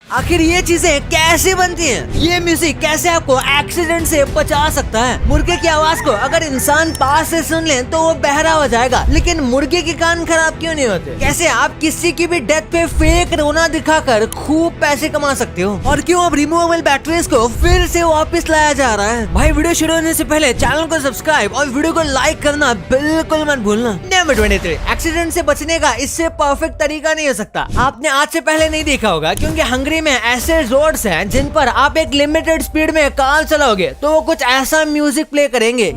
आखिर ये चीजें कैसे बनती हैं? ये म्यूजिक कैसे आपको एक्सीडेंट से बचा सकता है? मुर्गे की आवाज को अगर इंसान पास से सुन ले तो वो बहरा हो जाएगा, लेकिन मुर्गे के कान खराब क्यों नहीं होते? कैसे आप किसी की भी डेथ पे फेक रोना दिखाकर खूब पैसे कमा सकते हो? और क्यों अब रिमूवेबल बैटरीज को फिर से वापस लाया जा रहा है? भाई वीडियो शुरू होने से पहले चैनल को सब्सक्राइब और वीडियो को लाइक करना बिल्कुल मत भूलना। नंबर 23, एक्सीडेंट से बचने का इससे परफेक्ट तरीका नहीं हो सकता। आपने आज से पहले नहीं देखा होगा, क्योंकि हंगरी में ऐसे रोड्स हैं जिन पर आप एक लिमिटेड स्पीड में कार चलाओगे तो वो कुछ ऐसा म्यूजिक प्ले करेंगे।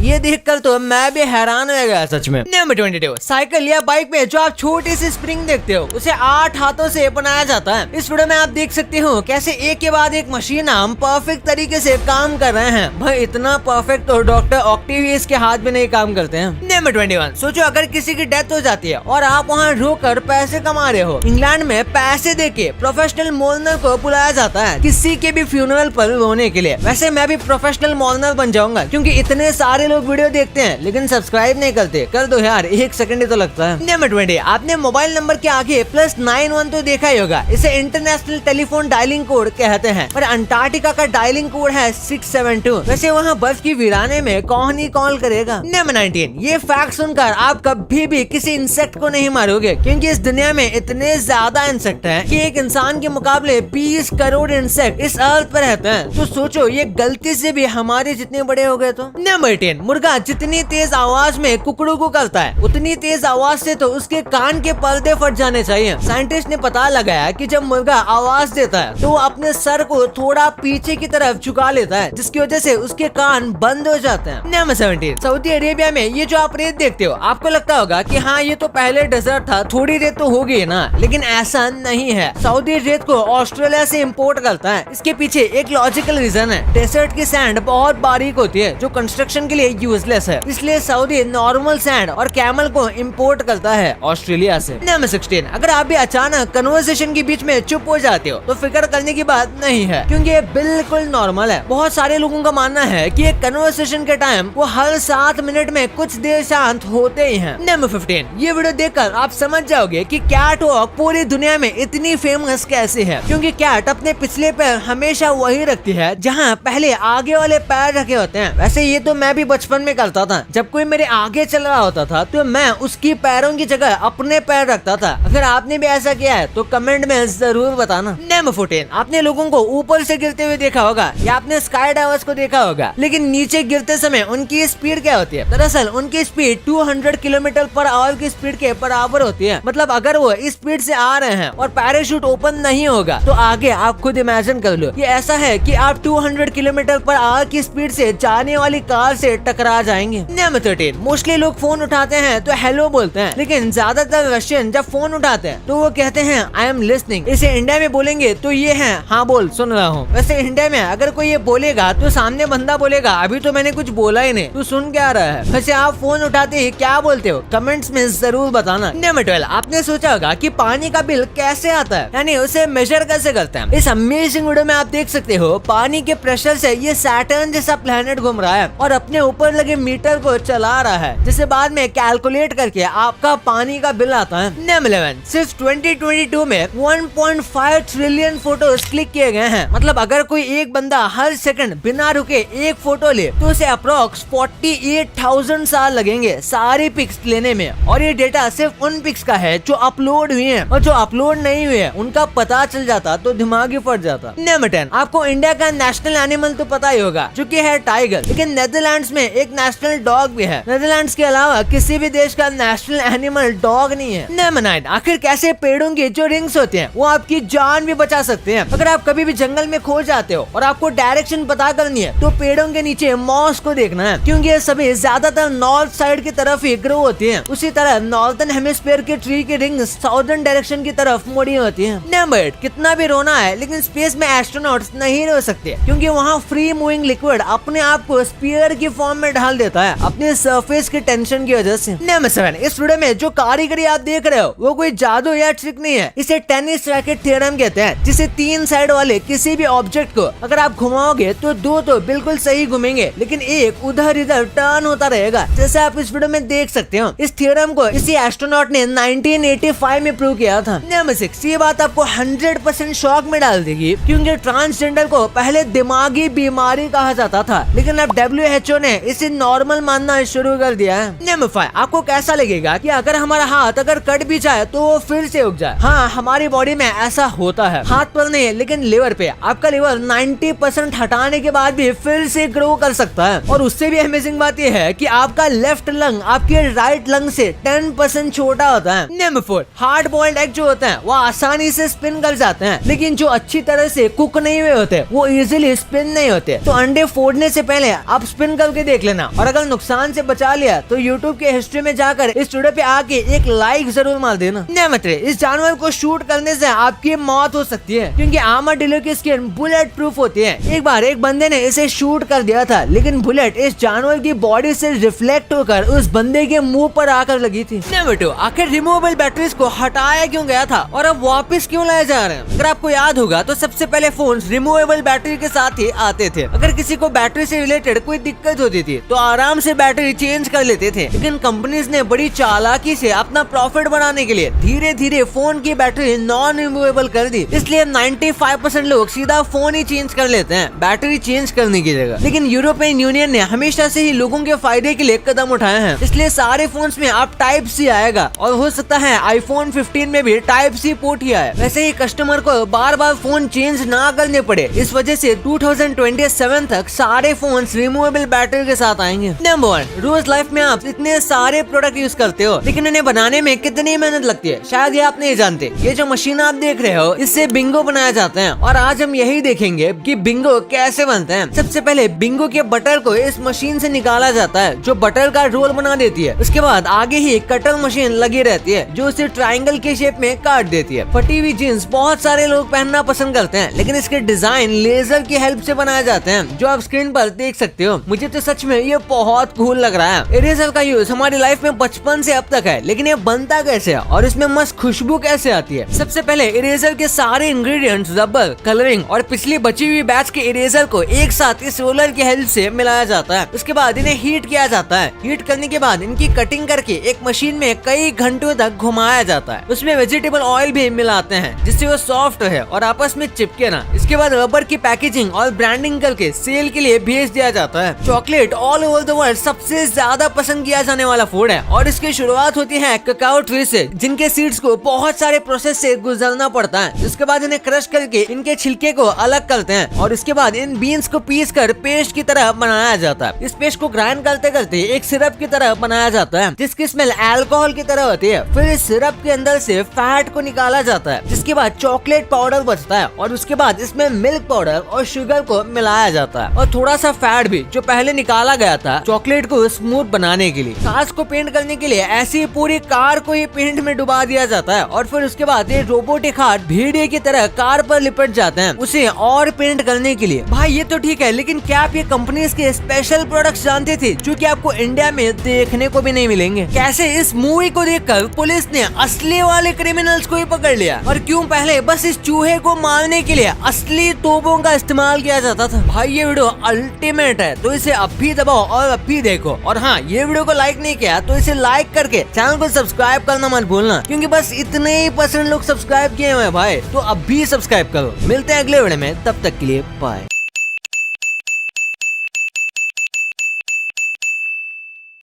ये देखकर तो मैं भी हैरान हो गया सच में। नंबर 22, साइकिल या बाइक में जो आप छोटी सी स्प्रिंग देखते हो उसे 8 हाथों से बनाया जाता है। इस वीडियो में आप देख सकते हो कैसे एक के बाद एक मशीन हम परफेक्ट तरीके से काम कर रहे हैं। भाई इतना परफेक्ट तो डॉक्टर ऑक्टेवियस के हाथ में नहीं काम करते हैं। नंबर 21, सोचो अगर किसी की डेथ हो जाती है और आप वहाँ रोकर पैसे कमा रहे हो। इंग्लैंड में पैसे देके प्रोफेशनल मोर्नर को बुलाया जाता है किसी के भी फ्यूनरल पर रोने के लिए। वैसे मैं भी प्रोफेशनल मोर्नर बन जाऊंगा, क्योंकि इतने सारे लोग वीडियो देखते हैं लेकिन सब्सक्राइब नहीं करते। कर दो यार, 1 सेकंड ही तो लगता है। नंबर 20, आपने मोबाइल नंबर के आगे +91 तो देखा ही होगा। इसे इंटरनेशनल टेलीफोन डायलिंग कोड कहते हैं, पर अंटार्कटिका का डायलिंग कोड है 672। वैसे वहाँ बर्फ की वीराने में कौन ही कॉल करेगा। नंबर 19, ये फैक्ट सुनकर आप कभी भी किसी इंसेक्ट को नहीं मारोगे, क्योंकि इस दुनिया में इतने ज्यादा इंसेक्ट हैं कि एक इंसान के मुकाबले 20 करोड़ इंसेक्ट इस अर्थ पर रहते हैं। तो सोचो ये गलती से भी हमारे जितने बड़े हो गए तो। नंबर 10, मुर्गा जितनी तेज आवाज में कुकड़ू को करता है उतनी तेज आवाज से तो उसके कान के पर्दे फट जाने चाहिए। साइंटिस्ट ने पता लगाया कि जब मुर्गा आवाज देता है तो वो अपने सर को थोड़ा पीछे की तरफ झुका लेता है, जिसकी वजह से उसके कान बंद हो जाते हैं। नंबर 17, सऊदी अरेबिया में ये जो आप रेत देखते हो, आपको लगता होगा कि हाँ ये तो पहले डेजर्ट था, थोड़ी रेत तो होगी ना, लेकिन ऐसा नहीं है। सऊदी रेत को ऑस्ट्रेलिया से इम्पोर्ट करता है। इसके पीछे एक लॉजिकल रीजन है। डेजर्ट की सैंड बहुत बारीक होती है जो कंस्ट्रक्शन के लिए यूजलेस है, इसलिए सऊदी नॉर्मल सैंड और कैमल को इंपोर्ट करता है ऑस्ट्रेलिया से। नंबर 16, अगर आप भी अचानक कन्वर्सेशन के बीच में चुप हो जाते हो तो फिक्र करने की बात नहीं है, क्योंकि ये बिल्कुल नॉर्मल है। बहुत सारे लोगों का मानना है कि एक कन्वर्सेशन के टाइम वो हर 7 मिनट में कुछ देर शांत होते ही हैं। नंबर 15, ये वीडियो देखकर आप समझ जाओगे कि कैट वॉक पूरी दुनिया में इतनी फेमस कैसे है, क्योंकि कैट अपने पिछले पैर हमेशा वही रखती है जहाँ पहले आगे वाले पैर रखे होते हैं। वैसे ये तो मैं भी बचपन में करता था। जब कोई मेरे आगे चल रहा होता था तो मैं उसकी पैरों की जगह अपने पैर रखता था। अगर आपने भी ऐसा किया है तो कमेंट में जरूर बताना। नंबर 14, आपने लोगों को ऊपर से गिरते हुए देखा होगा या आपने स्काई डाइवर्स को देखा होगा, लेकिन नीचे गिरते समय उनकी स्पीड क्या होती है? दरअसल उनकी स्पीड 200 किलोमीटर/आवर की स्पीड के बराबर होती है। मतलब अगर वो इस स्पीड से आ रहे हैं और पैराशूट ओपन नहीं होगा तो आगे आप खुद इमेजिन कर लो। ये ऐसा है कि आप 200 किलोमीटर/आवर की स्पीड से जाने वाली कार से टकरा जाएंगे। नंबर 13, मोस्टली लोग फोन उठाते हैं तो हेलो बोलते हैं, लेकिन ज्यादातर रशियन जब फोन उठाते हैं तो वो कहते हैं आई एम लिसनिंग। इसे इंडिया में बोलेंगे तो ये है हाँ बोल सुन रहा हूँ। वैसे इंडिया में अगर कोई ये बोलेगा तो सामने बंदा बोलेगा अभी तो मैंने कुछ बोला ही नहीं, तू सुन क्या रहा है। वैसे आप फोन उठाते ही क्या बोलते हो कमेंट्स में जरूर बताना। नंबर 12, आपने सोचा होगा कि पानी का बिल कैसे आता है, यानी उसे मेजर कैसे करते हैं। इस अमेजिंग वीडियो में आप देख सकते हो पानी के प्रेशर से ये सैटर्न जैसा प्लेनेट घूम रहा है और अपने ऊपर लगे मीटर को चला रहा है, जिसे बाद में कैलकुलेट करके आपका पानी का बिल आता है। नंबर 11, सिर्फ 2022 में 1.5 ट्रिलियन फोटोज क्लिक किए गए हैं। मतलब अगर कोई एक बंदा हर सेकंड बिना रुके एक फोटो ले तो उसे अप्रोक्स 48,000 साल लगेंगे सारी पिक्स लेने में। और ये डेटा सिर्फ उन पिक्स का है जो अपलोड हुए हैं, और जो अपलोड नहीं हुए हैं उनका पता चल जाता तो दिमाग ही फट जाता। नंबर 10, आपको इंडिया का नेशनल एनिमल तो पता ही होगा जो कि है टाइगर, लेकिन नेदरलैंड्स में एक नेशनल डॉग भी है। नेदरलैंड्स के अलावा किसी भी देश का नेशनल एनिमल डॉग नहीं है। नंबर 9, आखिर कैसे पेड़ों की जो रिंग्स होते हैं वो आपकी जान भी बचा सकते हैं। अगर आप कभी भी जंगल में खो जाते हो और आपको डायरेक्शन पता करनी है तो पेड़ों के नीचे मॉस को देखना है, क्योंकि ये सभी ज्यादातर नॉर्थ साइड की तरफ ही ग्रो होती है। उसी तरह नॉर्थन हेमिस्फीयर के ट्री की रिंग साउदर्न डायरेक्शन की तरफ मुड़ी होती है। नंबर 8, कितना भी रोना है लेकिन स्पेस में एस्ट्रोनॉट्स नहीं रो सकते, क्योंकि वहाँ फ्री मूविंग लिक्विड अपने आप को स्पीयर की फॉर्म फॉर्म में ढाल देता है अपने सरफेस की टेंशन की वजह से। नंबर 7, इस वीडियो में जो कारीगरी आप देख रहे हो वो कोई जादू या ट्रिक नहीं है, इसे टेनिस रैकेट थ्योरम कहते हैं, जिसे 3 साइड वाले किसी भी ऑब्जेक्ट को अगर आप घुमाओगे तो 2 तो बिल्कुल सही घूमेंगे, लेकिन एक उधर इधर टर्न होता रहेगा, जैसे आप इस वीडियो में देख सकते हो। इस थ्योरम को इसी एस्ट्रोनॉट ने 1985 में प्रूव किया था। नंबर 6, ये बात आपको 100% शॉक में डाल देगी, क्योंकि ट्रांसजेंडर को पहले दिमागी बीमारी कहा जाता था, लेकिन अब WHO ने इसे नॉर्मल मानना शुरू कर दिया है। नंबर 5, आपको कैसा लगेगा कि अगर हमारा हाथ अगर कट भी जाए तो वो फिर से उग जाए? हाँ, हमारी बॉडी में ऐसा होता है, हाथ पर नहीं लेकिन लिवर पे। आपका लिवर 90% हटाने के बाद भी फिर से ग्रो कर सकता है। और उससे भी अमेजिंग बात यह है कि आपका लेफ्ट लंग आपके राइट लंग से 10% छोटा होता है। नंबर 4, हार्ड बॉइल्ड एग जो होते हैं वो आसानी से स्पिन कर जाते हैं, लेकिन जो अच्छी तरह से कुक नहीं हुए होते वो इजीली स्पिन नहीं होते। तो अंडे फोड़ने से पहले आप स्पिन करके देख लेना, और अगर नुकसान से बचा लिया तो यूट्यूब के हिस्ट्री में जाकर इस वीडियो पे आके एक लाइक जरूर मार देना। नंबर 3, इस जानवर को शूट करने से आपकी मौत हो सकती है, क्योंकि आर्माडिलो की स्किन बुलेट प्रूफ होती है। एक बार एक बंदे ने इसे शूट कर दिया था, लेकिन बुलेट इस जानवर की बॉडी से रिफ्लेक्ट होकर उस बंदे के मुंह पर आकर लगी थी। नंबर 2, आखिर रिमूवेबल बैटरीज को हटाया क्यों गया था और अब वापस क्यों लाए जा रहे हैं? अगर आपको याद होगा तो सबसे पहले फोन रिमूवेबल बैटरी के साथ ही आते थे। अगर किसी को बैटरी से रिलेटेड कोई दिक्कत होती थी तो आराम से बैटरी चेंज कर लेते थे, लेकिन कंपनीज ने बड़ी चालाकी से अपना प्रॉफिट बढ़ाने के लिए धीरे धीरे फोन की बैटरी नॉन रिमूवेबल कर दी। इसलिए 95% लोग सीधा फोन ही चेंज कर लेते हैं बैटरी चेंज करने की जगह। लेकिन यूरोपियन यूनियन ने हमेशा से ही लोगों के फायदे के लिए कदम उठाए हैं, इसलिए सारे फोन्स में अब टाइप सी आएगा, और हो सकता है आईफोन 15 में भी टाइप सी पोर्ट ही आए। वैसे ही कस्टमर को बार बार फोन चेंज ना करने पड़े, इस वजह से 2027 तक सारे फोन रिमूवेबल बैटरी के साथ आएंगे। नंबर 1, रोज लाइफ में आप इतने सारे प्रोडक्ट यूज करते हो, लेकिन इन्हें बनाने में कितनी मेहनत लगती है शायद ये आप नहीं जानते। ये जो मशीन आप देख रहे हो इससे बिंगो बनाया जाता है, और आज हम यही देखेंगे कि बिंगो कैसे बनते हैं। सबसे पहले बिंगो के बटर को इस मशीन से निकाला जाता है, जो बटर का रोल बना देती है। उसके बाद आगे ही कटर मशीन लगी रहती है, जो उसे ट्रायंगल के शेप में काट देती है। फटी हुई जीन्स बहुत सारे लोग पहनना पसंद करते हैं, लेकिन इसके डिजाइन लेजर की हेल्प से बनाए जाते हैं, जो आप स्क्रीन पर देख सकते हो। मुझे तो सच में ये बहुत कूल लग रहा है। इरेजर का यूज हमारी लाइफ में बचपन से अब तक है, लेकिन ये बनता कैसे है और इसमें मस्त खुशबू कैसे आती है? सबसे पहले इरेजर के सारे इंग्रेडिएंट्स, रबर, कलरिंग और पिछली बची हुई बैच के इरेजर को एक साथ इस रोलर की हेल्प से मिलाया जाता है। उसके बाद इन्हें हीट किया जाता है। हीट करने के बाद इनकी कटिंग करके एक मशीन में कई घंटों तक घुमाया जाता है। उसमें वेजिटेबल ऑयल भी मिलाते हैं, जिससे वो सॉफ्ट है और आपस में चिपके ना। इसके बाद रबर की पैकेजिंग और ब्रांडिंग करके सेल के लिए भेज दिया जाता है। Chocolate all over the world सबसे ज्यादा पसंद किया जाने वाला फूड है, और इसकी शुरुआत होती है ककाओ ट्री से, जिनके सीड्स को बहुत सारे प्रोसेस से गुजरना पड़ता है। इसके बाद इन्हें क्रश करके इनके छिलके को अलग करते हैं, और इसके बाद इन बीन्स को पीस कर पेस्ट की तरह बनाया जाता है। इस पेस्ट को ग्राइंड करते करते एक सिरप की तरह बनाया जाता है, जिसकी स्मेल अल्कोहल की तरह होती है। फिर इस सिरप के अंदर से फैट को निकाला जाता है, जिसके बाद चॉकलेट पाउडर बचता है, और उसके बाद इसमें मिल्क पाउडर और शुगर को मिलाया जाता है, और थोड़ा सा फैट भी जो पहले निकाला गया था चॉकलेट को स्मूथ बनाने के लिए। कार्स को पेंट करने के लिए ऐसी पूरी कार को ये पेंट में डुबा दिया जाता है, और फिर उसके बाद ये रोबोटिक हाथ भेड़िए की तरह कार पर लिपट जाते हैं उसे और पेंट करने के लिए। भाई ये तो ठीक है, लेकिन क्या आप ये कंपनीज के स्पेशल प्रोडक्ट्स जानते थे जो कि आपको इंडिया में देखने को भी नहीं मिलेंगे? कैसे इस मूवी को देखकर पुलिस ने असली वाले क्रिमिनल्स को ही पकड़ लिया, और क्यों पहले बस इस चूहे को मारने के लिए असली तोपों का इस्तेमाल किया जाता था? भाई ये वीडियो अल्टीमेट है, तो इसे अब भी दबाओ और अब भी देखो। और हाँ, ये वीडियो को लाइक नहीं किया तो इसे लाइक करके चैनल को सब्सक्राइब करना मत भूलना, क्योंकि बस इतने ही % लोग सब्सक्राइब किए हुए हैं भाई, तो अब भी सब्सक्राइब करो। मिलते हैं अगले वीडियो में, तब तक के लिए बाय।